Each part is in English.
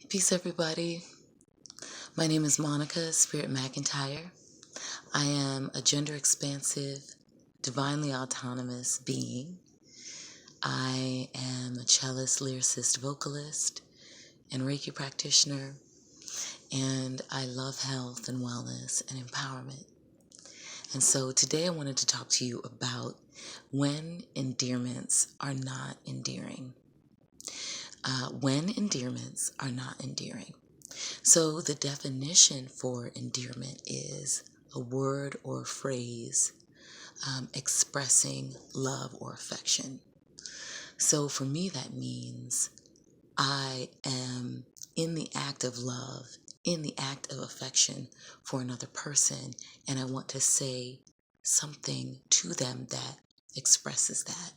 Peace, everybody. My name is Monica Spirit McIntyre. I am a gender expansive, divinely autonomous being. I am a cellist, lyricist, vocalist, and Reiki practitioner, and I love health and wellness and empowerment. And so today I wanted to talk to you about when endearments are not endearing. When endearments are not endearing. So the definition for endearment is a word or a phrase expressing love or affection. So for me, that means I am in the act of love, in the act of affection for another person, and I want to say something to them that expresses that.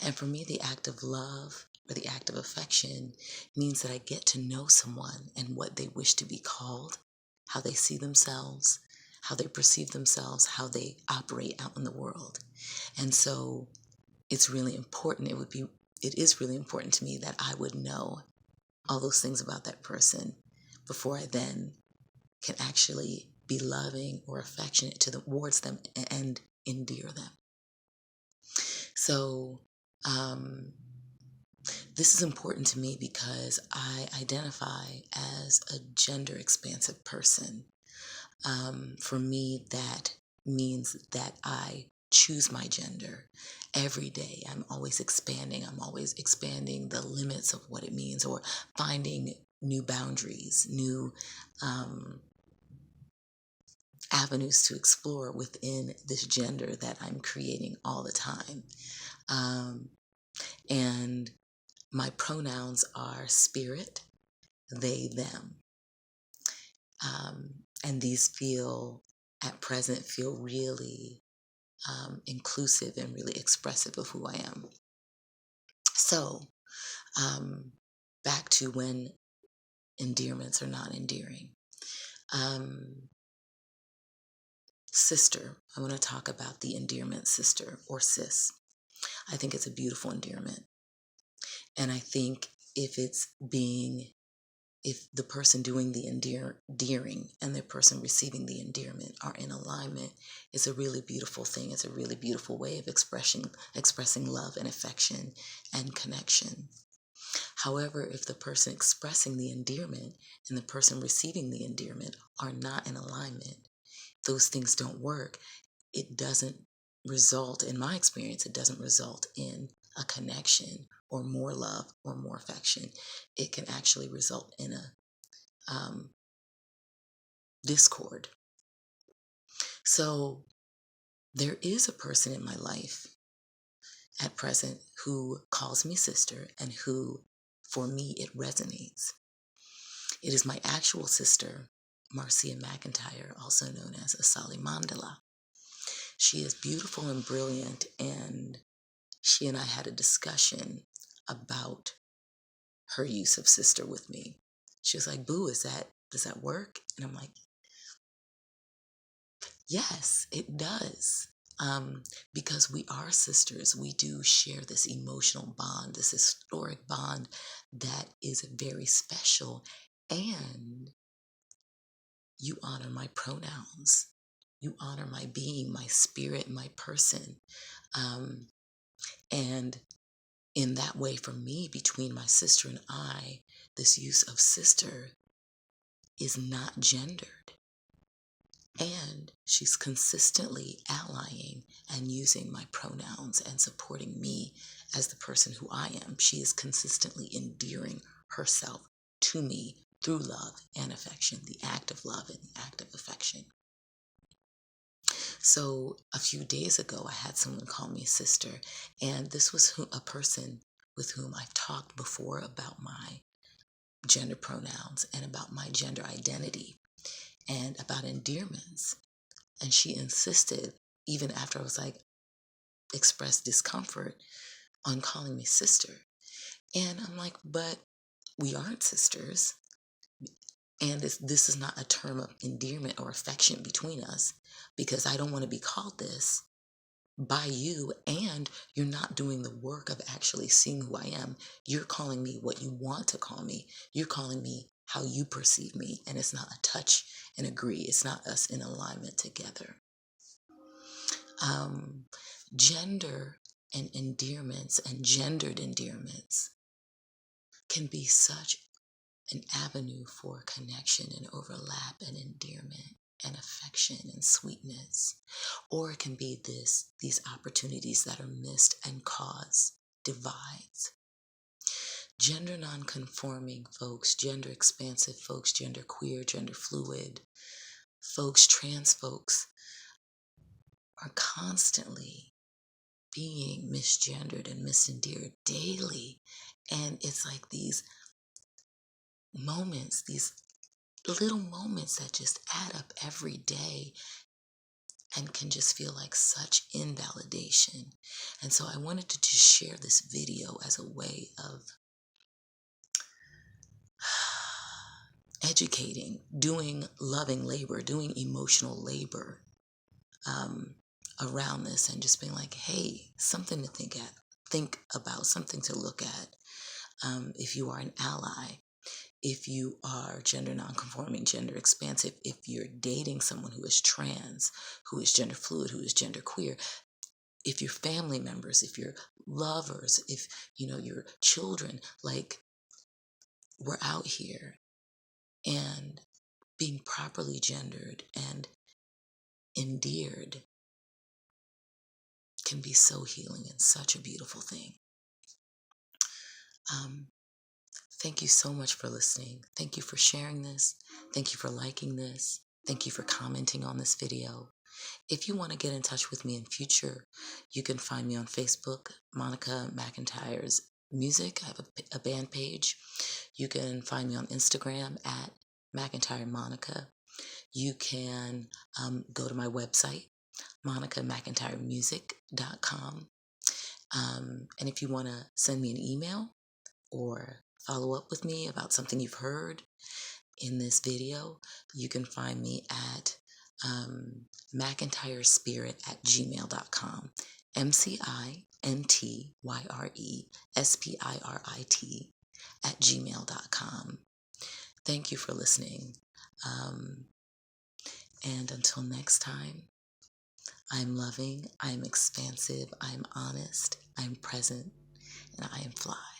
And for me, the act of love or the act of affection means that I get to know someone and what they wish to be called, how they see themselves, how they perceive themselves, how they operate out in the world. And so it's really important. It is really important to me that I would know all those things about that person before I then can actually be loving or affectionate towards them and endear them. So, this is important to me because I identify as a gender expansive person. For me, that means that I choose my gender every day. I'm always expanding. I'm always expanding the limits of what it means or finding new boundaries, new avenues to explore within this gender that I'm creating all the time. And my pronouns are spirit, they, them. And these at present, feel really inclusive and really expressive of who I am. So, back to when endearments are not endearing. Sister, I want to talk about the endearment sister or sis. I think it's a beautiful endearment. And I think if the person doing the endearing and the person receiving the endearment are in alignment, it's a really beautiful thing. It's a really beautiful way of expressing love and affection and connection. However, if the person expressing the endearment and the person receiving the endearment are not in alignment, those things don't work. It doesn't result, in my experience, it doesn't result in a connection or more love or more affection. It can actually result in a discord. So there is a person in my life at present who calls me sister and who, for me, it resonates. It is my actual sister, Paris McIntyre, also known as Asali Mandala. She is beautiful and brilliant, and she and I had a discussion about her use of sister with me. She was like, "Boo, does that work?" And I'm like, yes, it does. Because we are sisters, we do share this emotional bond, this historic bond that is very special. And you honor my pronouns. You honor my being, my spirit, my person. And in that way, for me, between my sister and I, this use of sister is not gendered. And she's consistently allying and using my pronouns and supporting me as the person who I am. She is consistently endearing herself to me through love and affection, the act of love and the act of affection. So a few days ago, I had someone call me sister, and this was a person with whom I've talked before about my gender pronouns and about my gender identity and about endearments. And she insisted, even after I was like, expressed discomfort on calling me sister. And I'm like, but we aren't sisters. And this is not a term of endearment or affection between us because I don't want to be called this by you, and you're not doing the work of actually seeing who I am. You're calling me what you want to call me. You're calling me how you perceive me, and it's not a touch and agree. It's not us in alignment together. Gender and endearments and gendered endearments can be such an avenue for connection and overlap and endearment and affection and sweetness. Or it can be these opportunities that are missed and cause divides. Gender non-conforming folks, gender expansive folks, gender queer, gender fluid folks, trans folks are constantly being misgendered and mis-endeared daily. And it's like these moments, these little moments that just add up every day and can just feel like such invalidation. And so I wanted to just share this video as a way of educating, doing loving labor, doing emotional labor around this, and just being like, hey, something to think about, something to look at. If you are an ally, if you are gender nonconforming, gender expansive, if you're dating someone who is trans, who is gender fluid, who is gender queer, if you're family members, if you're lovers, if your children, like, we're out here, and being properly gendered and endeared can be so healing and such a beautiful thing. Thank you so much for listening. Thank you for sharing this. Thank you for liking this. Thank you for commenting on this video. If you want to get in touch with me in future, you can find me on Facebook, Monica McIntyre's Music. I have a band page. You can find me on Instagram at McIntyre Monica. You can go to my website, monicamcintyremusic.com. And if you want to send me an email or follow up with me about something you've heard in this video, you can find me at McIntyrespirit@gmail.com. McIntyrespirit@gmail.com. Thank you for listening. And until next time, I'm loving, I'm expansive, I'm honest, I'm present, and I am fly.